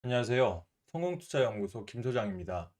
안녕하세요. 성공투자연구소 김 소장입니다.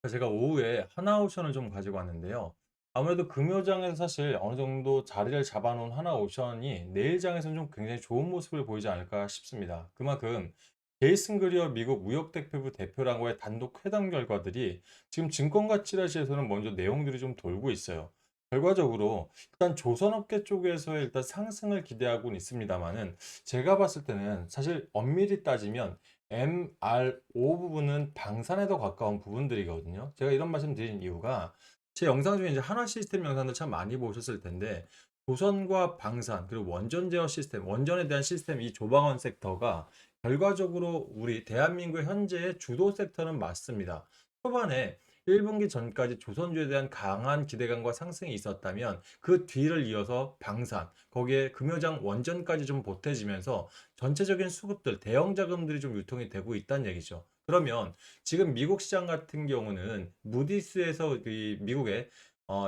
제가 오후에 하나오션을 좀 가지고 왔는데요. 아무래도 금요장에서 사실 어느 정도 자리를 잡아놓은 하나오션이 내일장에서는 좀 굉장히 좋은 모습을 보이지 않을까 싶습니다. 그만큼 제이슨 그리어 미국 무역대표부 대표랑과의 단독 회담 결과들이 지금 증권가 찌라시에서는 먼저 내용들이 좀 돌고 있어요. 결과적으로 일단 조선업계 쪽에서의 일단 상승을 기대하고는 있습니다만은 제가 봤을 때는 사실 엄밀히 따지면 MRO 부분은 방산에 더 가까운 부분들이거든요. 제가 이런 말씀 드린 이유가 제 영상 중에 이제 한화 시스템 영상들 참 많이 보셨을 텐데 조선과 방산 그리고 원전 제어 시스템, 원전에 대한 시스템 이 조방원 섹터가 결과적으로 우리 대한민국의 현재의 주도 섹터는 맞습니다. 초반에 1분기 전까지 조선주에 대한 강한 기대감과 상승이 있었다면 그 뒤를 이어서 방산, 거기에 금요장 원전까지 좀 보태지면서 전체적인 수급들, 대형 자금들이 좀 유통이 되고 있다는 얘기죠. 그러면 지금 미국 시장 같은 경우는 무디스에서 이 미국의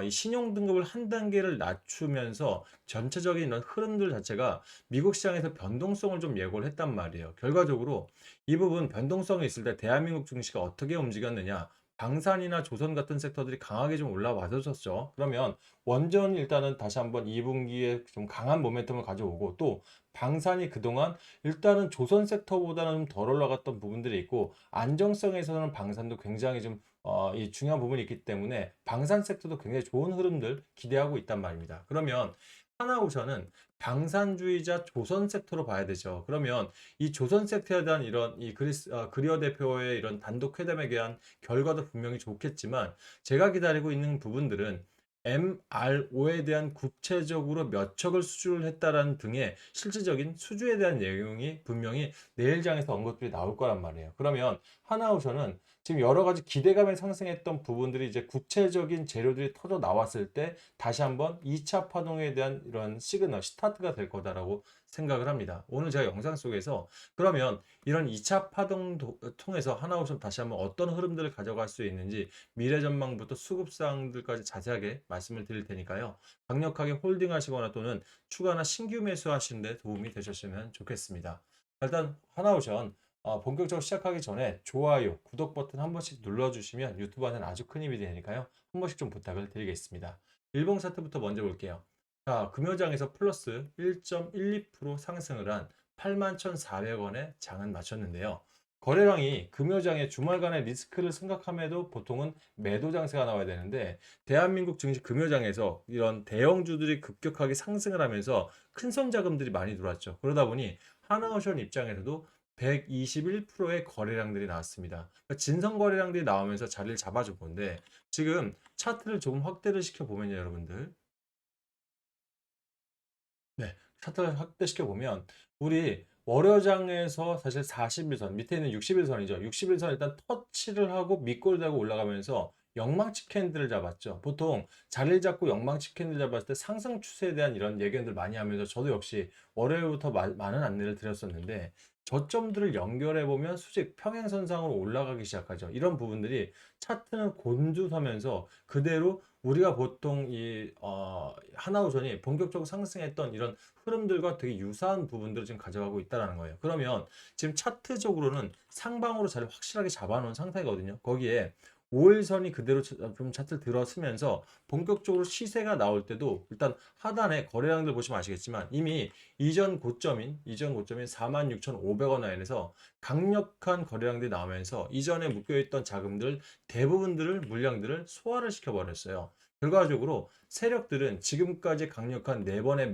이 신용 등급을 한 단계를 낮추면서 전체적인 이런 흐름들 자체가 미국 시장에서 변동성을 좀 예고를 했단 말이에요. 결과적으로 이 부분 변동성이 있을 때 대한민국 증시가 어떻게 움직였느냐? 방산이나 조선 같은 섹터들이 강하게 좀 올라와줬었죠. 그러면 원전이 일단은 다시 한번 2분기에 좀 강한 모멘텀을 가져오고 또 방산이 그동안 일단은 조선 섹터보다는 좀 덜 올라갔던 부분들이 있고 안정성에서는 방산도 굉장히 좀 이 중요한 부분이 있기 때문에 방산 섹터도 굉장히 좋은 흐름들 기대하고 있단 말입니다. 그러면 하나오션은 방산주의자 조선 섹터로 봐야 되죠. 그러면 이 조선 섹터에 대한 이런 이 그리어 대표의 이런 단독 회담에 대한 결과도 분명히 좋겠지만 제가 기다리고 있는 부분들은 MRO에 대한 구체적으로 몇 척을 수주를 했다라는 등의 실질적인 수주에 대한 내용이 분명히 내일장에서 언급들이 나올 거란 말이에요. 그러면 하나오션은 지금 여러 가지 기대감에 상승했던 부분들이 이제 구체적인 재료들이 터져 나왔을 때 다시 한번 2차 파동에 대한 이런 시그널, 스타트가 될 거다라고 생각을 합니다. 오늘 제가 영상 속에서 그러면 이런 2차 파동 통해서 하나오션 다시 한번 어떤 흐름들을 가져갈 수 있는지 미래 전망부터 수급 사항들까지 자세하게 말씀을 드릴 테니까요. 강력하게 홀딩하시거나 또는 추가나 신규 매수하시는 데 도움이 되셨으면 좋겠습니다. 일단 하나오션 본격적으로 시작하기 전에 좋아요, 구독 버튼 한 번씩 눌러주시면 유튜브한테는 아주 큰 힘이 되니까요. 한 번씩 좀 부탁을 드리겠습니다. 일봉 차트부터 먼저 볼게요. 자, 금요장에서 플러스 1.12% 상승을 한 81,400원에 장은 마쳤는데요. 거래량이 금요장에 주말간의 리스크를 생각함에도 보통은 매도 장세가 나와야 되는데 대한민국 증시 금요장에서 이런 대형주들이 급격하게 상승을 하면서 큰손 자금들이 많이 들어왔죠. 그러다 보니 하나오션 입장에서도 121%의 거래량들이 나왔습니다. 그러니까 진성 거래량들이 나오면서 자리를 잡아준 건데 지금 차트를 조금 확대를 시켜 보면요, 여러분들. 네, 차트를 확대시켜 보면 우리 월요장에서 사실 41선 밑에 있는 61선이죠. 61선 일단 터치를 하고 밑골 달고 올라가면서 영망치 캔들을 잡았죠. 보통 자리를 잡고 영망치 캔들 잡았을 때 상승 추세에 대한 이런 예견들 많이 하면서 저도 역시 월요일부터 많은 안내를 드렸었는데 저점들을 연결해 보면 수직 평행선상으로 올라가기 시작하죠. 이런 부분들이 차트는 곤두서면서 그대로 우리가 보통 이 하나오션이 본격적으로 상승했던 이런 흐름들과 되게 유사한 부분들을 지금 가져가고 있다는 거예요. 그러면 지금 차트적으로는 상방으로 자리 확실하게 잡아놓은 상태거든요. 거기에 5일선이 그대로 좀 차트를 들어서면서 본격적으로 시세가 나올 때도 일단 하단에 거래량들 보시면 아시겠지만 이미 이전 고점인 46,500원 라인에서 강력한 거래량들이 나오면서 이전에 묶여있던 자금들 대부분들을 물량들을 소화를 시켜버렸어요. 결과적으로 세력들은 지금까지 강력한 네 번의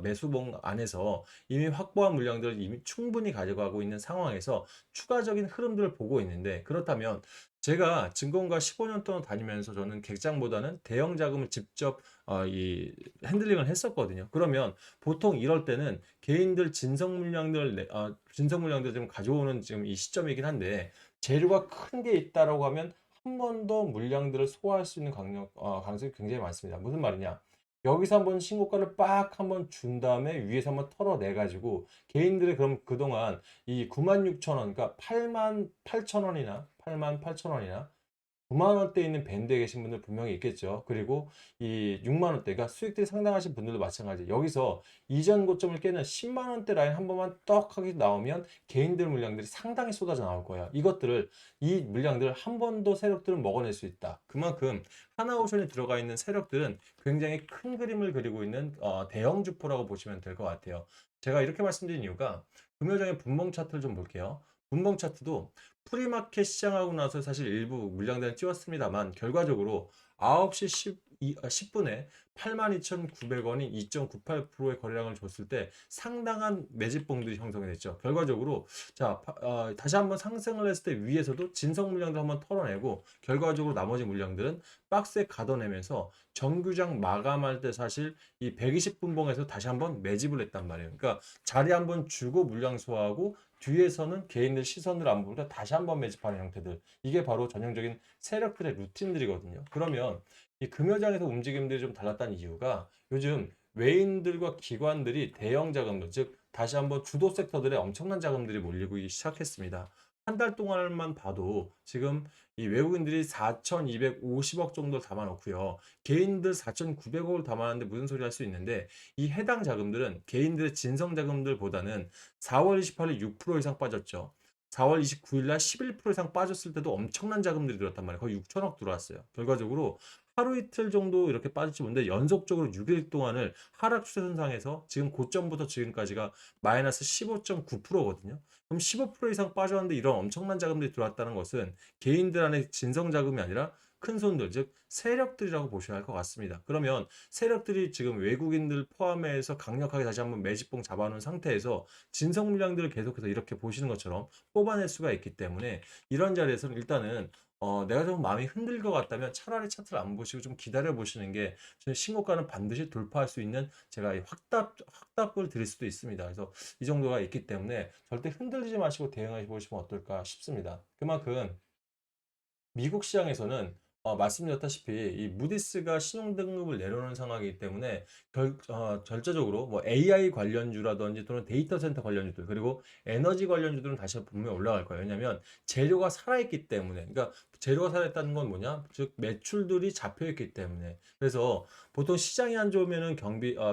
매수봉 안에서 이미 확보한 물량들을 이미 충분히 가져가고 있는 상황에서 추가적인 흐름들을 보고 있는데 그렇다면 제가 증권가 15년 동안 다니면서 저는 객장보다는 대형 자금을 직접 이 핸들링을 했었거든요. 그러면 보통 이럴 때는 개인들 진성 물량들 좀 가져오는 지금 이 시점이긴 한데 재료가 큰 게 있다라고 하면 한 번 더 물량들을 소화할 수 있는 가능성이 굉장히 많습니다. 무슨 말이냐? 여기서 한번 신고가를 빡 한번 준 다음에 위에서 한번 털어내 가지고 개인들의 그럼 그동안 이 96,000원 그러니까 88,000원이나 88,000원이나 9만 원대에 있는 밴드에 계신 분들 분명히 있겠죠. 그리고 이 6만 원대가 수익들이 상당하신 분들도 마찬가지. 여기서 이전 고점을 깨는 10만 원대 라인 한 번만 떡하게 나오면 개인들 물량들이 상당히 쏟아져 나올 거예요. 이 물량들을 한 번도 세력들은 먹어낼 수 있다. 그만큼 하나오션이 들어가 있는 세력들은 굉장히 큰 그림을 그리고 있는 대형 주포라고 보시면 될 것 같아요. 제가 이렇게 말씀드린 이유가 금요장의 분봉 차트를 좀 볼게요. 분봉 차트도 프리마켓 시장하고 나서 사실 일부 물량단을 찌웠습니다만 결과적으로 9시 10분에 82,900원이 2.98%의 거래량을 줬을 때 상당한 매집봉들이 형성이 됐죠. 결과적으로 다시 한번 상승을 했을 때 위에서도 진성 물량도 한번 털어내고 결과적으로 나머지 물량들은 박스에 가둬내면서 정규장 마감할 때 사실 이 120분봉에서 다시 한번 매집을 했단 말이에요. 그러니까 자리 한번 주고 물량 소화하고 뒤에서는 개인들 시선을 안 보고 다시 한번 매집하는 형태들. 이게 바로 전형적인 세력들의 루틴들이거든요. 그러면 이 금요장에서 움직임들이 좀 달랐다는 이유가 요즘 외인들과 기관들이 대형 자금들, 즉 다시 한번 주도 섹터들의 엄청난 자금들이 몰리고 시작했습니다. 한 달 동안만 봐도 지금 이 외국인들이 4,250억 정도 담아놓고요. 개인들 4,900억을 담아놨는데 무슨 소리 할 수 있는데 이 해당 자금들은 개인들의 진성 자금들보다는 4월 28일 6% 이상 빠졌죠. 4월 29일 날 11% 이상 빠졌을 때도 엄청난 자금들이 들었단 말이에요. 거의 6천억 들어왔어요. 결과적으로 하루 이틀 정도 이렇게 빠질지 모르는데 연속적으로 6일 동안을 하락 추세선상에서 지금 고점부터 지금까지가 마이너스 15.9%거든요. 그럼 15% 이상 빠졌는데 이런 엄청난 자금들이 들어왔다는 것은 개인들 안에 진성 자금이 아니라 큰 손들, 즉 세력들이라고 보셔야 할 것 같습니다. 그러면 세력들이 지금 외국인들 포함해서 강력하게 다시 한번 매집봉 잡아놓은 상태에서 진성 물량들을 계속해서 이렇게 보시는 것처럼 뽑아낼 수가 있기 때문에 이런 자리에서는 일단은 내가 좀 마음이 흔들 것 같다면 차라리 차트를 안 보시고 좀 기다려 보시는 게 신고가는 반드시 돌파할 수 있는 제가 이 확답을 드릴 수도 있습니다. 그래서 이 정도가 있기 때문에 절대 흔들리지 마시고 대응해 보시면 어떨까 싶습니다. 그만큼 미국 시장에서는 말씀드렸다시피 이 무디스가 신용등급을 내려놓은 상황이기 때문에 절차적으로 뭐 AI 관련주라든지 또는 데이터 센터 관련주들 그리고 에너지 관련주들은 다시 분명히 올라갈 거예요. 왜냐하면 재료가 살아있기 때문에. 그러니까 재료가 살아있다는 건 뭐냐? 즉 매출들이 잡혀있기 때문에. 그래서 보통 시장이 안 좋으면은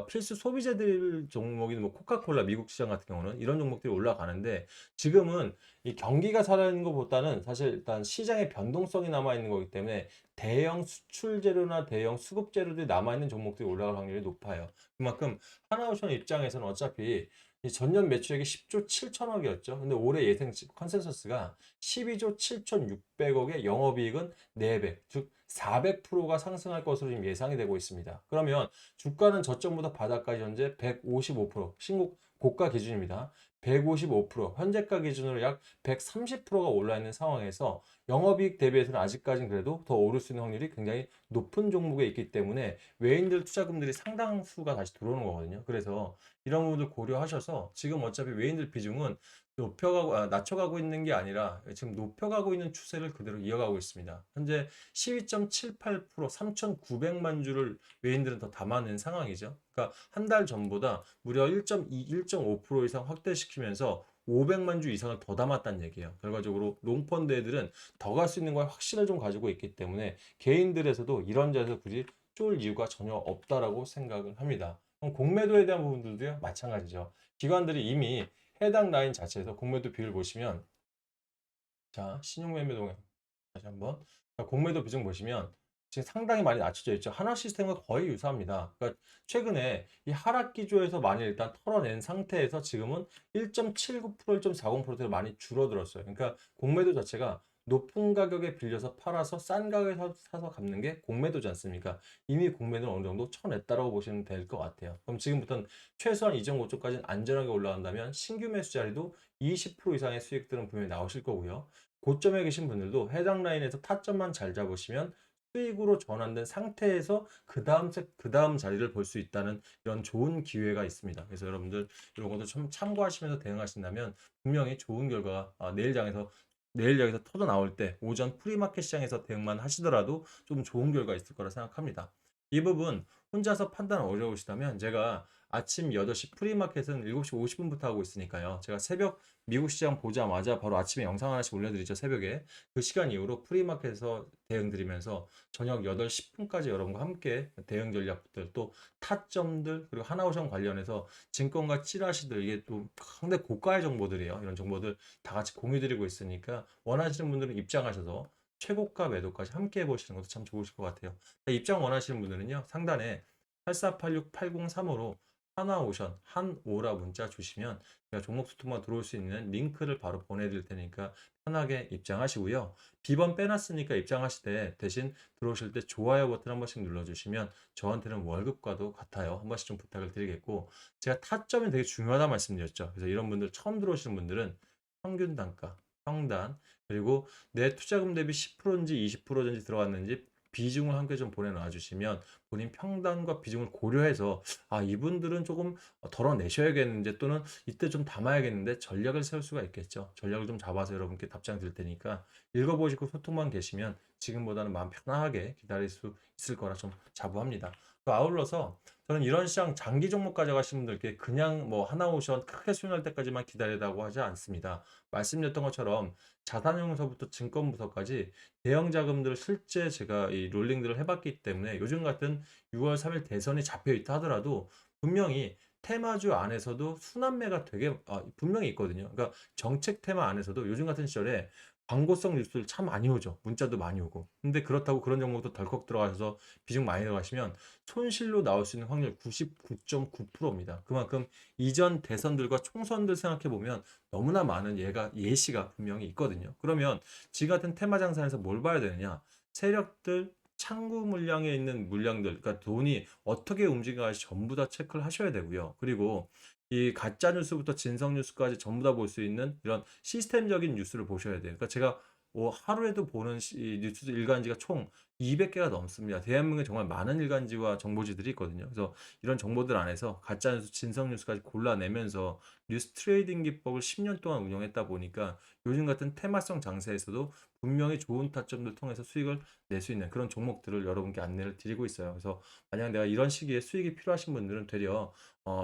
필수 소비재들 종목인 뭐 코카콜라 미국 시장 같은 경우는 이런 종목들이 올라가는데 지금은 이 경기가 살아있는 것보다는 사실 일단 시장의 변동성이 남아있는 거기 때문에 대형 수출 재료나 대형 수급 재료들이 남아있는 종목들이 올라갈 확률이 높아요. 그만큼 하나오션 입장에서는 어차피 이 전년 매출액이 10조 7천억이었죠. 근데 올해 예상 컨센서스가 12조 7,600억의 영업이익은 4배, 즉 400%가 상승할 것으로 지금 예상이 되고 있습니다. 그러면 주가는 저점보다 바닥까지 현재 155%, 신고 고가 기준입니다. 155%, 현재가 기준으로 약 130%가 올라 있는 상황에서 영업이익 대비해서는 아직까지는 그래도 더 오를 수 있는 확률이 굉장히 높은 종목에 있기 때문에 외인들 투자금들이 상당수가 다시 들어오는 거거든요. 그래서 이런 부분들 고려하셔서 지금 어차피 외인들 비중은 낮춰가고 있는 게 아니라 지금 높여가고 있는 추세를 그대로 이어가고 있습니다. 현재 12.78% 3,900만 주를 외인들은 더 담아낸 상황이죠. 그러니까 한 달 전보다 무려 1.2, 1.5% 이상 확대시키면서 500만 주 이상을 더 담았다는 얘기예요. 결과적으로 롱펀드 애들은 더 갈 수 있는 걸 확신을 좀 가지고 있기 때문에 개인들에서도 이런 자리에서 굳이 쫄 이유가 전혀 없다라고 생각을 합니다. 그럼 공매도에 대한 부분들도요, 마찬가지죠. 기관들이 이미 해당 라인 자체에서 공매도 비율 보시면 신용매매동에 다시 한번 공매도 비중 보시면 지금 상당히 많이 낮춰져 있죠. 하나 시스템과 거의 유사합니다. 그러니까 최근에 이 하락 기조에서 많이 일단 털어낸 상태에서 지금은 1.79%, 1.40%로 많이 줄어들었어요. 그러니까 공매도 자체가 높은 가격에 빌려서 팔아서 싼 가격에 사서 갚는 게 공매도지 않습니까? 이미 공매도는 어느 정도 쳐냈다라고 보시면 될 것 같아요. 그럼 지금부터는 최소한 이전 고점까지는 안전하게 올라간다면 신규 매수 자리도 20% 이상의 수익들은 분명히 나오실 거고요. 고점에 계신 분들도 해당 라인에서 타점만 잘 잡으시면 수익으로 전환된 상태에서 그 다음 자리를 볼 수 있다는 이런 좋은 기회가 있습니다. 그래서 여러분들 이런 것도 좀 참고하시면서 대응하신다면 분명히 좋은 결과가 내일 장에서 터져 나올 때 오전 프리마켓 시장에서 대응만 하시더라도 좀 좋은 결과 있을 거라 생각합니다. 이 부분 혼자서 판단 어려우시다면 제가 아침 8시 프리마켓은 7시 50분부터 하고 있으니까요. 제가 새벽 미국 시장 보자마자 바로 아침에 영상 하나씩 올려드리죠, 새벽에. 그 시간 이후로 프리마켓에서 대응 드리면서 저녁 8시 10분까지 여러분과 함께 대응 전략들, 또 타점들, 그리고 하나오션 관련해서 증권가 찌라시들, 이게 또 상당히 고가의 정보들이에요. 이런 정보들 다 같이 공유드리고 있으니까 원하시는 분들은 입장하셔서 최고가 매도까지 함께 해보시는 것도 참 좋으실 것 같아요. 입장 원하시는 분들은요, 상단에 8486-8035로 하나오션, 한오라 문자 주시면 제가 종목 투투만 들어올 수 있는 링크를 바로 보내드릴 테니까 편하게 입장하시고요. 비번 빼놨으니까 입장하실 때 대신 들어오실 때 좋아요 버튼 한 번씩 눌러주시면 저한테는 월급과도 같아요. 한 번씩 좀 부탁을 드리겠고, 제가 타점이 되게 중요하다 말씀드렸죠. 그래서 이런 분들 처음 들어오시는 분들은 평균 단가, 평단, 그리고 내 투자금 대비 10%인지 20%인지 들어갔는지 비중을 함께 좀 보내놔 주시면 본인 평단과 비중을 고려해서 이분들은 조금 덜어내셔야겠는데, 또는 이때 좀 담아야겠는데 전략을 세울 수가 있겠죠. 전략을 좀 잡아서 여러분께 답장 드릴 테니까 읽어보시고 소통만 계시면 지금보다는 마음 편하게 기다릴 수 있을 거라 좀 자부합니다. 또 아울러서 저는 이런 시장 장기 종목 가져가시는 분들께 그냥 뭐 하나오션 크게 수익날 때까지만 기다리라고 하지 않습니다. 말씀드렸던 것처럼 자산형서부터 증권부서까지 대형 자금들을 실제 제가 이 롤링들을 해봤기 때문에 요즘 같은 6월 3일 대선이 잡혀 있다 하더라도 분명히 테마주 안에서도 순환매가 되게 분명히 있거든요. 그러니까 정책 테마 안에서도 요즘 같은 시절에 광고성 뉴스를 참 많이 오죠. 문자도 많이 오고. 근데 그렇다고 그런 종목도 덜컥 들어가셔서 비중 많이 들어가시면 손실로 나올 수 있는 확률 99.9%입니다. 그만큼 이전 대선들과 총선들 생각해 보면 너무나 많은 예시가 분명히 있거든요. 그러면 지금 같은 테마 장사에서 뭘 봐야 되느냐? 세력들, 창구 물량에 있는 물량들, 그러니까 돈이 어떻게 움직여야지 전부 다 체크를 하셔야 되고요. 그리고 이 가짜 뉴스부터 진성 뉴스까지 전부 다 볼 수 있는 이런 시스템적인 뉴스를 보셔야 돼요. 그러니까 제가 하루에도 보는 뉴스 일간지가 총 200개가 넘습니다. 대한민국에 정말 많은 일간지와 정보지들이 있거든요. 그래서 이런 정보들 안에서 가짜 뉴스, 진성 뉴스까지 골라내면서 뉴스 트레이딩 기법을 10년 동안 운영했다 보니까 요즘 같은 테마성 장세에서도 분명히 좋은 타점들 통해서 수익을 낼 수 있는 그런 종목들을 여러분께 안내를 드리고 있어요. 그래서 만약 내가 이런 시기에 수익이 필요하신 분들은 되려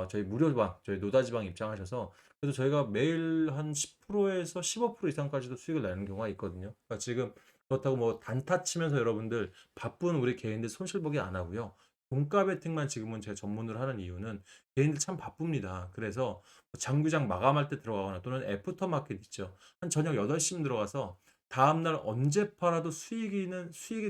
저희 무료방, 저희 노다지방 입장하셔서 그래서 저희가 매일 한 10%에서 15% 이상까지도 수익을 내는 경우가 있거든요. 그러니까 지금 그렇다고 뭐 단타 치면서 여러분들 바쁜 우리 개인들 손실 보기 안 하고요. 종가 베팅만 지금은 제가 전문으로 하는 이유는 개인들 참 바쁩니다. 그래서 장기장 마감할 때 들어가거나 또는 애프터 마켓 있죠. 한 저녁 8시쯤 들어가서 다음날 언제 팔아도 수익이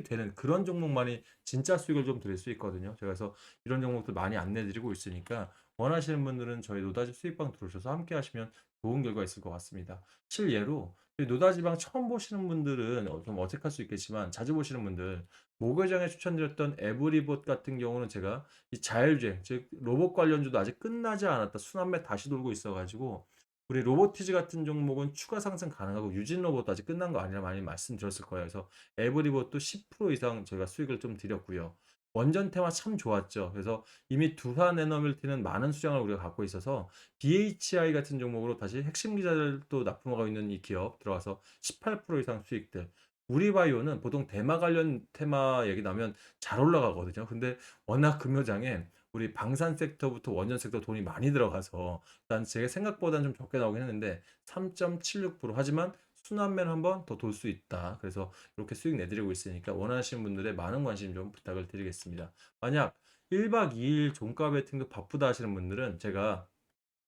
되는 그런 종목만이 진짜 수익을 좀 드릴 수 있거든요. 제가 그래서 이런 종목들 많이 안내드리고 있으니까 원하시는 분들은 저희 노다지 수익방 들어오셔서 함께 하시면 좋은 결과 있을 것 같습니다. 실예로 노다지방 처음 보시는 분들은 좀 어색할 수 있겠지만 자주 보시는 분들 목요일장에 추천드렸던 에브리봇 같은 경우는 제가 이 자율주행 즉 로봇 관련주도 아직 끝나지 않았다 순환매 다시 돌고 있어가지고 우리 로보티즈 같은 종목은 추가 상승 가능하고 유진 로봇도 아직 끝난 거 아니라 많이 말씀드렸을 거예요. 그래서 에브리봇도 10% 이상 저희가 수익을 좀 드렸고요. 원전 테마 참 좋았죠. 그래서 이미 두산 에너빌티는 많은 수량을 우리가 갖고 있어서 BHI 같은 종목으로 다시 핵심 기자들도 납품하고 있는 이 기업 들어가서 18% 이상 수익들. 우리바이오는 보통 대마 관련 테마 얘기 나면 잘 올라가거든요. 근데 워낙 금요장에 우리 방산 섹터부터 원전 섹터 돈이 많이 들어가서 일단 제 생각보다는 좀 적게 나오긴 했는데 3.76% 하지만 순환매는 한번 더 돌 수 있다. 그래서 이렇게 수익 내드리고 있으니까 원하시는 분들의 많은 관심 좀 부탁을 드리겠습니다. 만약 1박 2일 종가 베팅도 바쁘다 하시는 분들은 제가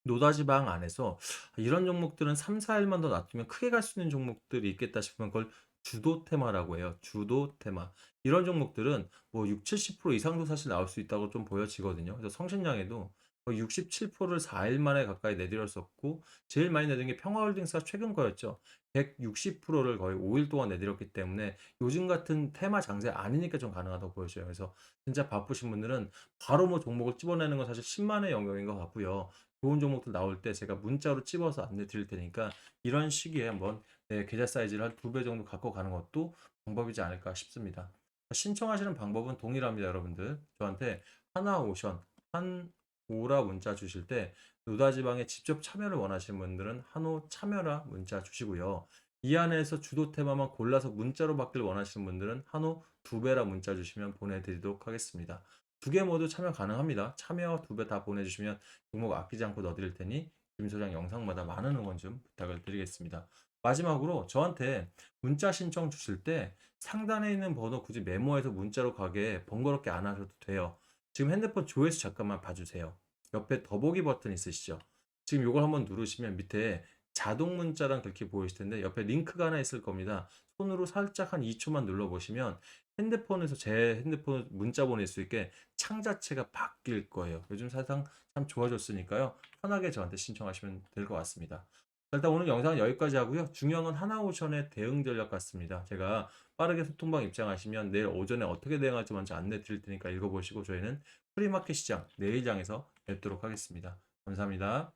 노다지방 안에서 이런 종목들은 3, 4일만 더 놔두면 크게 갈 수 있는 종목들이 있겠다 싶으면 그걸 주도 테마라고 해요. 주도 테마. 이런 종목들은 뭐 6, 70% 이상도 사실 나올 수 있다고 좀 보여지거든요. 그래서 성신량에도 거의 67%를 4일 만에 가까이 내드렸었고 제일 많이 내드린 게 평화홀딩스가 최근 거였죠. 160%를 거의 5일 동안 내드렸기 때문에 요즘 같은 테마 장세 아니니까 좀 가능하다고 보여져요. 그래서 진짜 바쁘신 분들은 바로 뭐 종목을 집어내는 건 사실 10만의 영역인 것 같고요. 좋은 종목들 나올 때 제가 문자로 찝어서 안내 드릴 테니까 이런 시기에 한번 계좌 사이즈를 한 2배 정도 갖고 가는 것도 방법이지 않을까 싶습니다. 신청하시는 방법은 동일합니다, 여러분들. 저한테 하나오션, 한오라 문자 주실 때 노다지방에 직접 참여를 원하시는 분들은 한오 참여라 문자 주시고요. 이 안에서 주도 테마만 골라서 문자로 받길 원하시는 분들은 한오 2배라 문자 주시면 보내드리도록 하겠습니다. 두 개 모두 참여 가능합니다. 참여 두 배 다 보내주시면 종목 아끼지 않고 넣어드릴 테니 김 소장 영상마다 많은 응원 좀 부탁을 드리겠습니다. 마지막으로 저한테 문자 신청 주실 때 상단에 있는 번호 굳이 메모해서 문자로 가게 번거롭게 안 하셔도 돼요. 지금 핸드폰 조회수 잠깐만 봐주세요. 옆에 더보기 버튼 있으시죠? 지금 이걸 한번 누르시면 밑에 자동 문자랑 그렇게 보이실 텐데 옆에 링크가 하나 있을 겁니다. 손으로 살짝 한 2초만 눌러보시면 핸드폰에서 제 핸드폰 문자 보낼 수 있게 창 자체가 바뀔 거예요. 요즘 사상 참 좋아졌으니까요. 편하게 저한테 신청하시면 될 것 같습니다. 자, 일단 오늘 영상은 여기까지 하고요. 중요한 건 하나오션의 대응 전략 같습니다. 제가 빠르게 소통방 입장하시면 내일 오전에 어떻게 대응할지 먼저 안내 드릴 테니까 읽어보시고 저희는 프리마켓 시장 내일장에서 뵙도록 하겠습니다. 감사합니다.